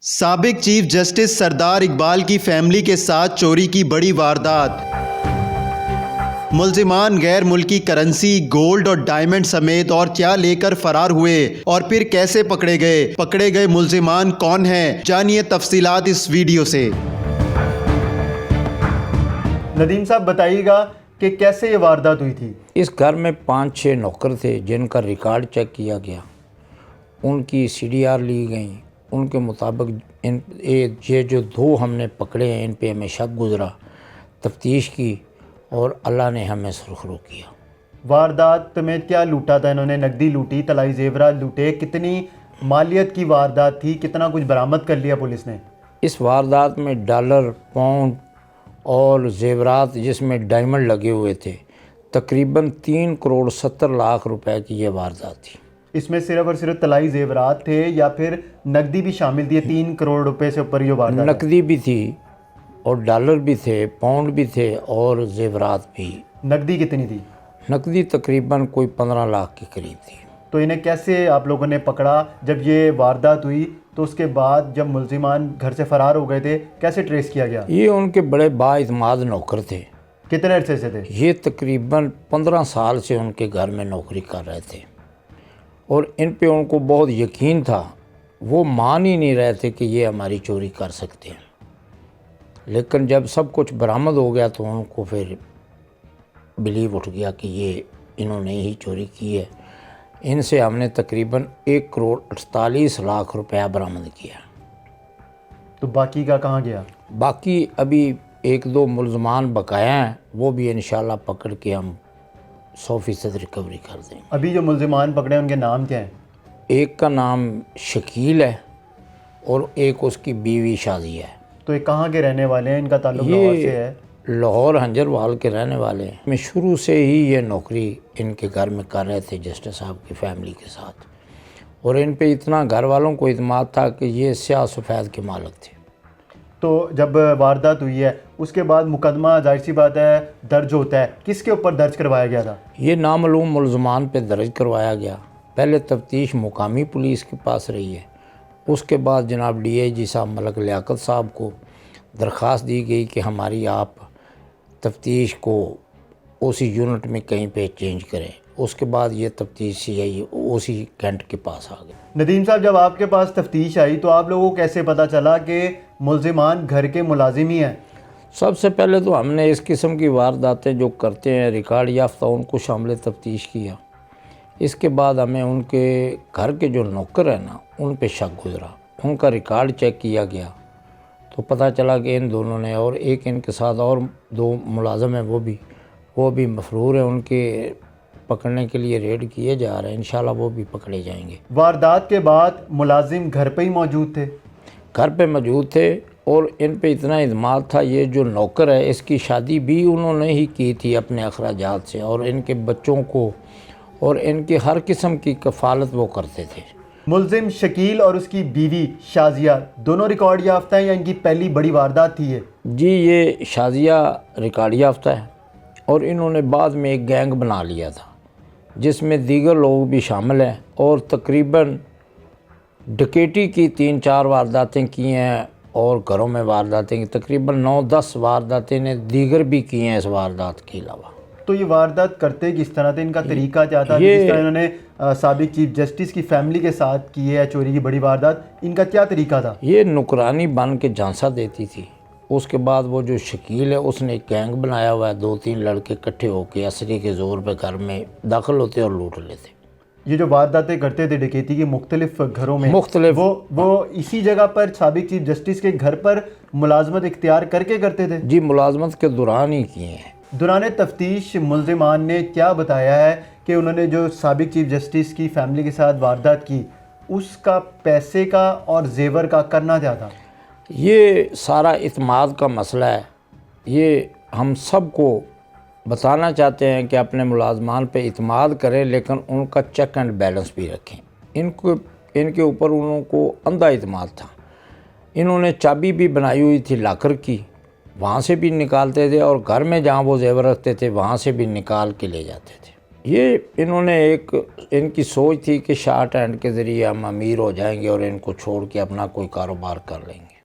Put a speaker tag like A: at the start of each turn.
A: سابق chief justice سردار اقبال کی family کے ساتھ چوری کی بڑی واردات۔ ملزمان غیر ملکی کرنسی، گولڈ اور ڈائمنڈ سمیت اور کیا لے کر فرار ہوئے اور پھر کیسے پکڑے گئے ملزمان کون ہیں، جانیے تفصیلات اس ویڈیو سے۔ ندیم صاحب بتائیے گا کہ کیسے یہ واردات ہوئی تھی؟
B: اس گھر میں 5-6 نوکر تھے جن کا ریکارڈ چیک کیا گیا، ان کی CDR لی گئیں، ان کے مطابق یہ جو 2 ہم نے پکڑے ہیں ان پہ ہمیں شک گزرا، تفتیش کی اور اللہ نے ہمیں سرخرو کیا۔
A: واردات میں کیا لوٹا تھا انہوں نے؟ نقدی لوٹی، طلائی زیورات لوٹے، کتنی مالیت کی واردات تھی، کتنا کچھ برآمد کر لیا پولیس نے؟
B: اس واردات میں ڈالر، پاؤنڈ اور زیورات جس میں ڈائمنڈ لگے ہوئے تھے، تقریباً 3 کروڑ 70 لاکھ روپے کی یہ واردات تھی۔
A: اس میں صرف اور صرف طلائی زیورات تھے یا پھر نقدی بھی شامل تھی؟ 3 کروڑ روپے سے اوپر یہ واردات؟
B: نقدی بھی تھی اور ڈالر بھی تھے، پاؤنڈ بھی تھے اور زیورات بھی۔
A: نقدی کتنی تھی؟
B: نقدی تقریباً کوئی 15 لاکھ کے قریب تھی۔
A: تو انہیں کیسے آپ لوگوں نے پکڑا؟ جب یہ واردات ہوئی تو اس کے بعد جب ملزمان گھر سے فرار ہو گئے تھے کیسے ٹریس کیا گیا؟
B: یہ ان کے بڑے بااعتماد نوکر تھے۔
A: کتنے عرصے سے تھے؟
B: یہ تقریباً 15 سال سے ان کے گھر میں نوکری کر رہے تھے اور ان پہ ان کو بہت یقین تھا، وہ مان ہی نہیں رہے تھے کہ یہ ہماری چوری کر سکتے ہیں۔ لیکن جب سب کچھ برآمد ہو گیا تو ان کو پھر بلیو اٹھ گیا کہ یہ انہوں نے ہی چوری کی ہے۔ ان سے ہم نے تقریباً 1 کروڑ 48 لاکھ روپیہ برآمد کیا۔
A: تو باقی کا کہاں گیا؟
B: باقی ابھی 1-2 ملزمان بقایا ہیں، وہ بھی انشاءاللہ پکڑ کے ہم 100% ریکوری کر دیں گے۔
A: ابھی جو ملزمان پکڑے ہیں ان کے نام کیا ہیں؟
B: ایک کا نام شکیل ہے اور ایک اس کی بیوی شازیہ ہے۔
A: تو یہ کہاں کے رہنے والے ہیں؟ ان کا تعلق لاہور سے ہے؟
B: لاہور ہنجروال کے رہنے والے ہیں۔ میں شروع سے ہی یہ نوکری ان کے گھر میں کر رہے تھے جسٹس صاحب کی فیملی کے ساتھ، اور ان پہ اتنا گھر والوں کو اعتماد تھا کہ یہ سیاہ سفید کے مالک تھے۔
A: تو جب واردات ہوئی ہے اس کے بعد مقدمہ ظاہر سی بات ہے درج ہوتا ہے، کس کے اوپر درج کروایا گیا تھا؟
B: یہ نامعلوم ملزمان پہ درج کروایا گیا۔ پہلے تفتیش مقامی پولیس کے پاس رہی ہے، اس کے بعد جناب DIG صاحب ملک لیاقت صاحب کو درخواست دی گئی کہ ہماری آپ تفتیش کو اسی یونٹ میں کہیں پہ چینج کریں۔ اس کے بعد یہ تفتیش CI اسی کینٹ کے پاس آ گئی۔
A: ندیم صاحب جب آپ کے پاس تفتیش آئی تو آپ لوگوں کو کیسے پتہ چلا کہ ملزمان گھر کے ملازم ہی ہیں؟
B: سب سے پہلے تو ہم نے اس قسم کی وارداتیں جو کرتے ہیں ریکارڈ یافتہ ان کو شامل تفتیش کیا۔ اس کے بعد ہمیں ان کے گھر کے جو نوکر ہیں نا ان پہ شک گزرا، ان کا ریکارڈ چیک کیا گیا تو پتہ چلا کہ ان دونوں نے، اور ایک ان کے ساتھ اور 2 ملازم ہیں وہ بھی مفرور ہیں، ان کے پکڑنے کے لیے ریڈ کیے جا رہے ہیں، انشاءاللہ وہ بھی پکڑے جائیں گے۔
A: واردات کے بعد ملازم گھر پہ ہی موجود تھے؟
B: گھر پہ موجود تھے اور ان پہ اتنا اعتماد تھا۔ یہ جو نوکر ہے اس کی شادی بھی انہوں نے ہی کی تھی اپنے اخراجات سے، اور ان کے بچوں کو اور ان کی ہر قسم کی کفالت وہ کرتے تھے۔
A: ملزم شکیل اور اس کی بیوی شازیہ دونوں ریکارڈ یافتہ ہیں یا ان کی پہلی بڑی واردات تھی یہ؟
B: جی یہ شازیہ ریکارڈ یافتہ ہے اور انہوں نے بعد میں ایک گینگ بنا لیا تھا جس میں دیگر لوگ بھی شامل ہیں، اور تقریباً ڈکیٹی کی 3-4 وارداتیں کی ہیں اور گھروں میں وارداتیں کی تقریباً 9-10 وارداتیں نے دیگر بھی کی ہیں اس واردات کے علاوہ۔
A: تو یہ واردات کرتے کس طرح تھے؟ ان کا طریقہ کیا تھا؟ جس طرح انہوں نے سابق چیف جسٹس کی فیملی کے ساتھ کی ہے چوری کی بڑی واردات، ان کا کیا طریقہ تھا؟
B: یہ نکرانی بن کے جھانسا دیتی تھی۔ اس کے بعد وہ جو شکیل ہے اس نے ایک گینگ بنایا ہوا ہے، 2-3 لڑکے اکٹھے ہو کے اسلحے کے زور پہ گھر میں داخل ہوتے اور لوٹ لیتے۔
A: یہ جو وارداتیں کرتے تھے ڈکیتی کی مختلف گھروں میں،
B: مختلف
A: وہ اسی جگہ پر سابق چیف جسٹس کے گھر پر ملازمت اختیار کر کے کرتے تھے؟
B: جی ملازمت کے دوران ہی کیے ہیں۔
A: دوران تفتیش ملزمان نے کیا بتایا ہے کہ انہوں نے جو سابق چیف جسٹس کی فیملی کے ساتھ واردات کی اس کا پیسے کا اور زیور کا کرنا کیا تھا؟
B: یہ سارا اعتماد کا مسئلہ ہے۔ یہ ہم سب کو بتانا چاہتے ہیں کہ اپنے ملازمان پہ اعتماد کریں لیکن ان کا چیک اینڈ بیلنس بھی رکھیں۔ ان کے اوپر انہوں کو اندھا اعتماد تھا۔ انہوں نے چابی بھی بنائی ہوئی تھی لاکر کی، وہاں سے بھی نکالتے تھے، اور گھر میں جہاں وہ زیور رکھتے تھے وہاں سے بھی نکال کے لے جاتے تھے۔ یہ انہوں نے ایک ان کی سوچ تھی کہ شارٹ ہینڈ کے ذریعے ہم امیر ہو جائیں گے اور ان کو چھوڑ کے اپنا کوئی کاروبار کر لیں گے۔